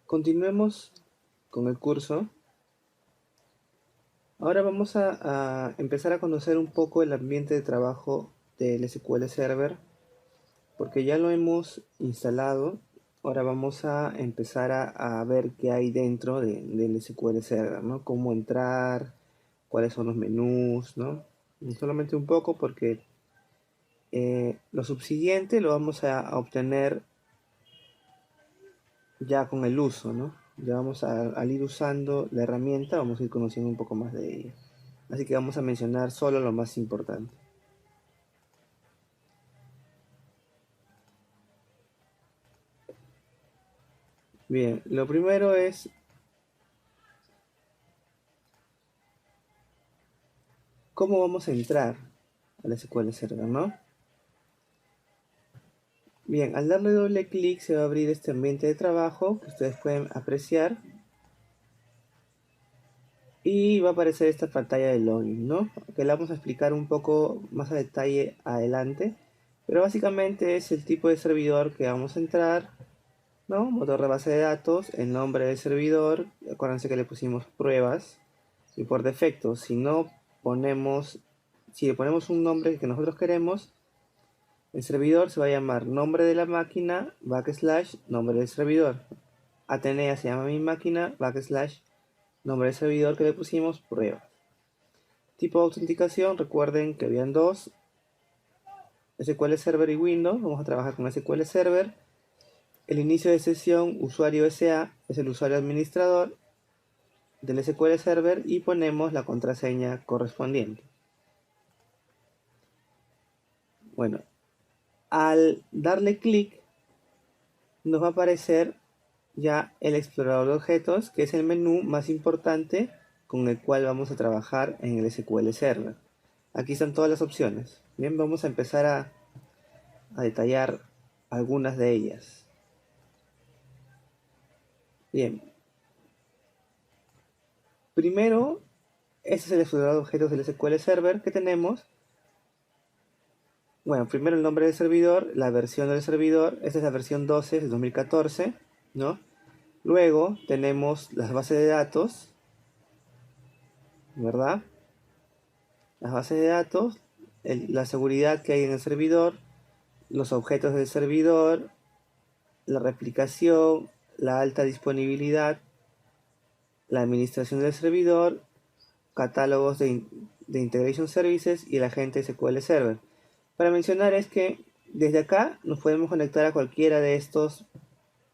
Continuemos con el curso. Ahora vamos a empezar a conocer un poco el ambiente de trabajo del SQL Server, porque ya lo hemos instalado. Ahora vamos a empezar a ver qué hay dentro del SQL Server, ¿no? Cómo entrar, cuáles son los menús, ¿no? Y solamente un poco porque lo subsiguiente lo vamos a obtener ya con el uso, ¿no? Ya al ir usando la herramienta, vamos a ir conociendo un poco más de ella. Así que vamos a mencionar solo lo más importante. Bien, lo primero es cómo vamos a entrar a la SQL Server, ¿no? Bien, al darle doble clic se va a abrir este ambiente de trabajo que ustedes pueden apreciar y va a aparecer esta pantalla de login, ¿no? Que la vamos a explicar un poco más a detalle adelante, pero básicamente es el tipo de servidor que vamos a entrar, ¿no? Motor de base de datos, el nombre del servidor, acuérdense que le pusimos pruebas y por defecto, si le ponemos un nombre que nosotros queremos, el servidor se va a llamar nombre de la máquina, backslash, nombre del servidor. Atenea se llama mi máquina, backslash, nombre del servidor que le pusimos, prueba. Tipo de autenticación, recuerden que habían dos, SQL Server y Windows, vamos a trabajar con SQL Server. El inicio de sesión, usuario SA, es el usuario administrador del SQL Server y ponemos la contraseña correspondiente. Bueno, al darle clic nos va a aparecer ya el explorador de objetos, que es el menú más importante con el cual vamos a trabajar en el SQL Server. Aquí están todas las opciones. Bien, vamos a empezar a detallar algunas de ellas. Bien, primero, este es el explorador de objetos del SQL Server que tenemos. Bueno, primero el nombre del servidor, la versión del servidor, esta es la versión 12 de 2014, ¿no? Luego tenemos las bases de datos, ¿verdad? Las bases de datos, la seguridad que hay en el servidor, los objetos del servidor, la replicación, la alta disponibilidad, la administración del servidor, catálogos de Integration Services y el agente SQL Server. Para mencionar es que desde acá nos podemos conectar a cualquiera de estos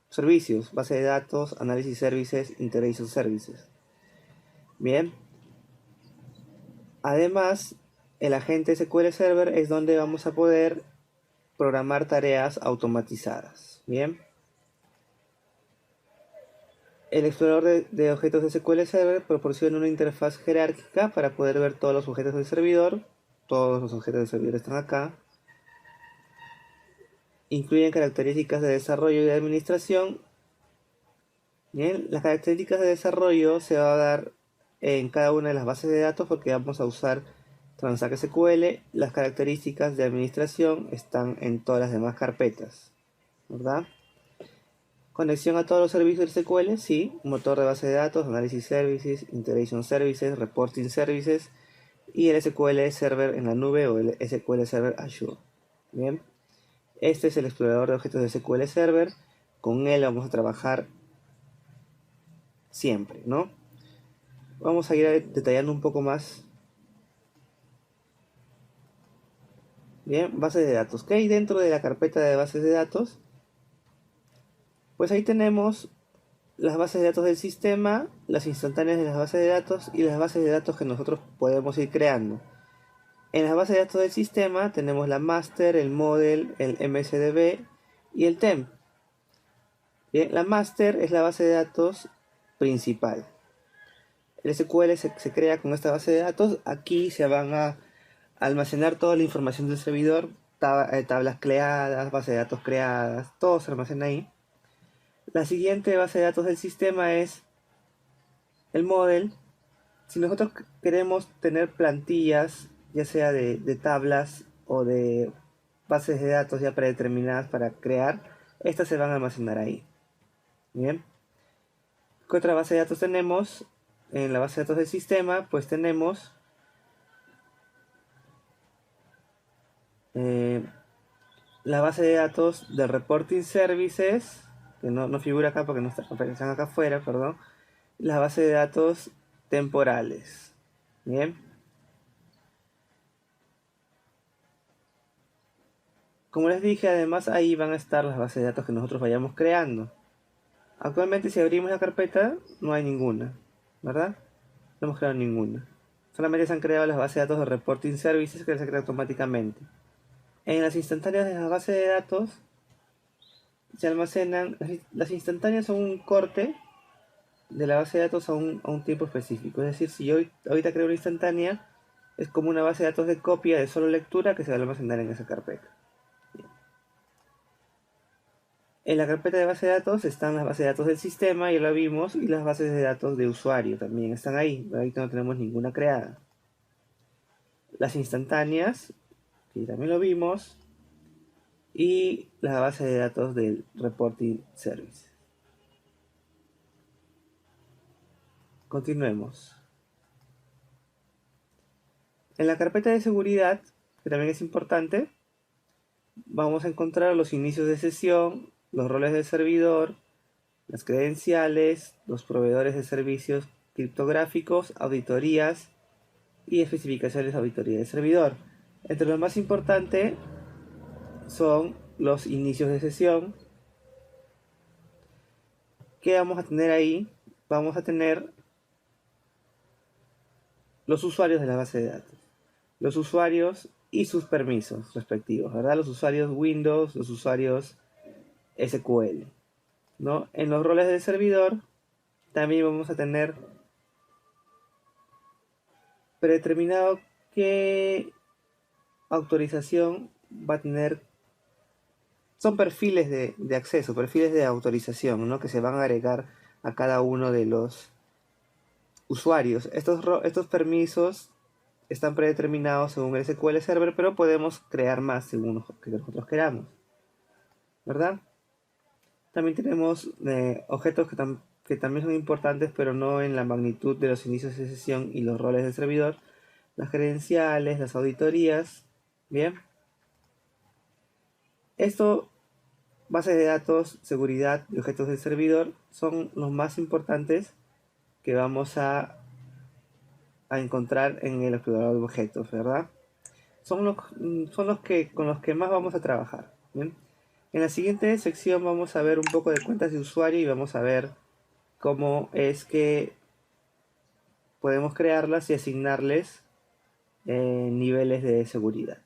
servicios, base de datos, análisis services, integration services. Bien. Además, el agente SQL Server es donde vamos a poder programar tareas automatizadas. Bien. El explorador de objetos de SQL Server proporciona una interfaz jerárquica para poder ver todos los objetos del servidor. Todos los objetos del servidor están acá. Incluyen características de desarrollo y de administración. Bien, las características de desarrollo se va a dar en cada una de las bases de datos porque vamos a usar Transact SQL. Las características de administración están en todas las demás carpetas, ¿verdad? Conexión a todos los servicios del SQL, sí. Motor de base de datos, análisis services, integration services, reporting services y el SQL Server en la nube o el SQL Server Azure. Bien. Este es el explorador de objetos de SQL Server. Con él vamos a trabajar siempre, ¿no? Vamos a ir detallando un poco más. Bien, bases de datos. ¿Qué hay dentro de la carpeta de bases de datos? Pues ahí tenemos las bases de datos del sistema, las instantáneas de las bases de datos y las bases de datos que nosotros podemos ir creando. En las bases de datos del sistema tenemos la master, el model, el MSDB y el temp. Bien, la master es la base de datos principal. El SQL se crea con esta base de datos. Aquí se van a almacenar toda la información del servidor, tablas creadas, base de datos creadas, todo se almacena ahí. La siguiente base de datos del sistema es el model. Si nosotros queremos tener plantillas, ya sea de tablas o de bases de datos ya predeterminadas para crear, estas se van a almacenar ahí. Bien. ¿Qué otra base de datos tenemos? En la base de datos del sistema, pues tenemos la base de datos de Reporting Services, que no figura acá porque no están acá afuera, perdón. La base de datos temporales. Bien. Como les dije, además ahí van a estar las bases de datos que nosotros vayamos creando. Actualmente si abrimos la carpeta no hay ninguna, ¿verdad? No hemos creado ninguna. Solamente se han creado las bases de datos de Reporting Services que se crean automáticamente. En las instantáneas de la base de datos se almacenan, las instantáneas son un corte de la base de datos a un tiempo específico. Es decir, si yo ahorita creo una instantánea, es como una base de datos de copia de solo lectura que se va a almacenar en esa carpeta. En la carpeta de base de datos están las bases de datos del sistema, ya lo vimos, y las bases de datos de usuario también están ahí. Ahorita no tenemos ninguna creada. Las instantáneas, que también lo vimos, y la base de datos del Reporting Service. Continuemos. En la carpeta de seguridad, que también es importante, vamos a encontrar los inicios de sesión, los roles del servidor, las credenciales, los proveedores de servicios criptográficos, auditorías y especificaciones de auditoría del servidor. Entre lo más importante son los inicios de sesión. ¿Qué vamos a tener ahí? Vamos a tener los usuarios de la base de datos. Los usuarios y sus permisos respectivos, ¿verdad? Los usuarios Windows, los usuarios SQL, ¿no? En los roles del servidor también vamos a tener predeterminado qué autorización va a tener. Son perfiles de acceso, perfiles de autorización, ¿no? Que se van a agregar a cada uno de los usuarios. Estos permisos están predeterminados según el SQL Server, pero podemos crear más según lo que nosotros queramos, ¿verdad? También tenemos objetos que también son importantes, pero no en la magnitud de los inicios de sesión y los roles del servidor. Las credenciales, las auditorías, ¿bien? Esto, bases de datos, seguridad y objetos del servidor, son los más importantes que vamos a encontrar en el explorador de objetos, ¿verdad? Son los que, con los que más vamos a trabajar, ¿bien? En la siguiente sección vamos a ver un poco de cuentas de usuario y vamos a ver cómo es que podemos crearlas y asignarles niveles de seguridad.